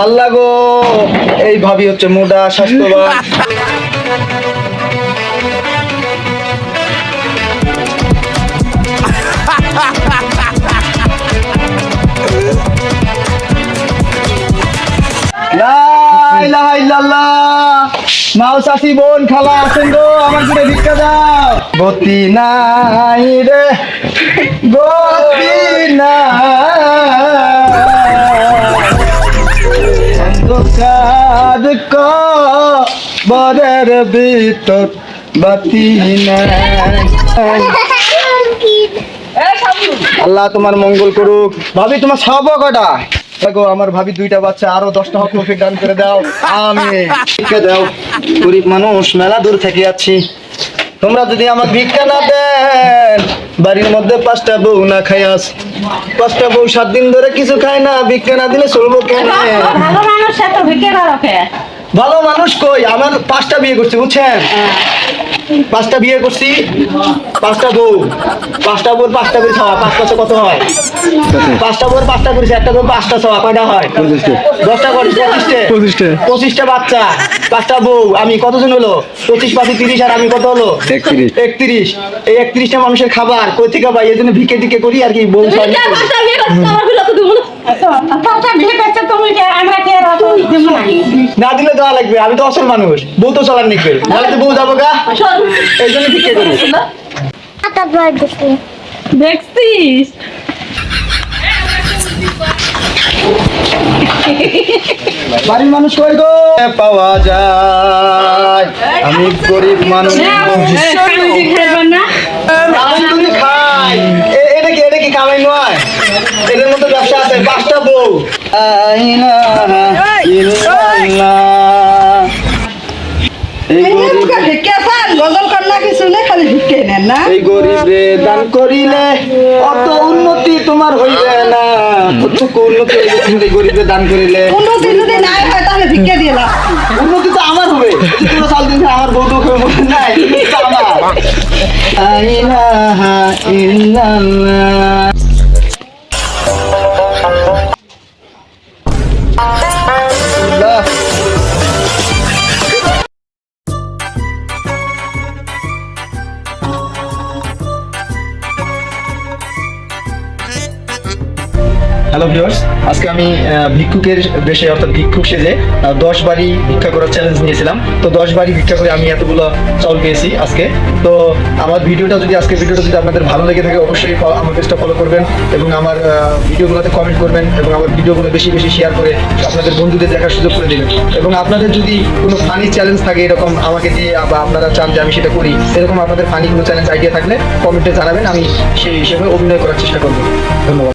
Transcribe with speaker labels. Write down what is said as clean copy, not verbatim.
Speaker 1: আল্লাহ গো, এই ভাবি হচ্ছে মোটা স্বাস্থ্যবান। মাও চাষি বোন খালা আছেন গো, আমার করে ভিক্ষা দাও। গতি নাই রে, গতি নাই বরের ভিতর বাতি নাই। আল্লাহ তোমার মঙ্গল করুক। ভাবি তোমার খাওয়াবো কটা? দেখো আমার ভাবি দুইটা বাচ্চা, আরো 10টা হক তৌফিক দান করে দাও। আমি ভিক্ষা দাও, গরিব মানুষ, মেলা দূর থেকে যাচ্ছি। তোমরা যদি আমার ভিক্ষা না দেন, বাড়ির মধ্যে 5টা বউ না খাইয়াস, 5টা বউ 7 দিন ধরে কিছু খায় না, ভিক্ষা না দিলে চলবো কেন?
Speaker 2: ভালো মানুষ এত ভিক্ষা করো?
Speaker 1: ভালো মানুষ কই? আমার 5টা বিয়ে করছি, বুঝছেন? 5টা বিয়ে করছি, 5টা বউ, 5টা বউ 5টা করে খাওয়া, 5 পাঁচে কত হয়? 5টা বউ 5টা করেছি, একটা বউ 5টা খাওয়া, কয়টা হয়? 10টা করে 25টা বাচ্চা, 5টা বউ, আমি কতজন হলো? 25 5 30, আর আমি কত হলো? 31। এই 31টা মানুষের খাবার কই থেকে পাই? এই জন্য ভিক্ষে টিকে করি আর কি। বউ না দিলে দেওয়া লাগবে, আমি তো অসল মানুষ, বউ তো চলার নিকবে, নাহলে তো বউ যাবো গা, এই জন্য ভিক্ষে করি।
Speaker 2: দেখছিস
Speaker 1: বাড়ির মানুষ কই গো? পাওয়া যায়, আমি গরিব মানুষ। খাই এটা কি কামাই নয়? এদের মধ্যে ব্যবসা আছে। 5টা বউ, এই গরিবে দান করিলে অত উন্নতি তোমার হইবে না। উন্নতি হইবে গরিবে দান করিলে।
Speaker 2: উন্নতি যদি নাই হয় তাহলে ভিক্ষা দিয়ে না।
Speaker 1: উন্নতি তো আমার হবে, তোমরা চাল দিন আমার বউ তো নাই, আমার। ইলাহা ইল্লাল্লাহ। হ্যালো ভিউয়ার্স, আজকে আমি ভিক্ষুকের বেশে অর্থাৎ ভিক্ষুক সেজে 10 বাড়ি ভিক্ষা করার চ্যালেঞ্জ নিয়েছিলাম। তো 10 বাড়ি ভিক্ষা করে আমি এতগুলো চাউল পেয়েছি আজকে। তো আমার ভিডিওটা যদি আপনাদের ভালো লেগে থাকে, অবশ্যই আমার পেজটা ফলো করবেন এবং আমার ভিডিওগুলোতে কমেন্ট করবেন এবং আমার ভিডিওগুলো বেশি বেশি শেয়ার করে আপনাদের বন্ধুদের দেখার সুযোগ করে দেবেন। এবং আপনাদের যদি কোনো ফানি চ্যালেঞ্জ থাকে এরকম আমাকে দিয়ে, বা আপনারা চান যে আমি সেটা করি, এরকম আপনাদের ফানি কোনো চ্যালেঞ্জ আইডিয়া থাকলে কমেন্টে জানাবেন, আমি সেই হিসেবে অভিনয় করার চেষ্টা করবো। ধন্যবাদ।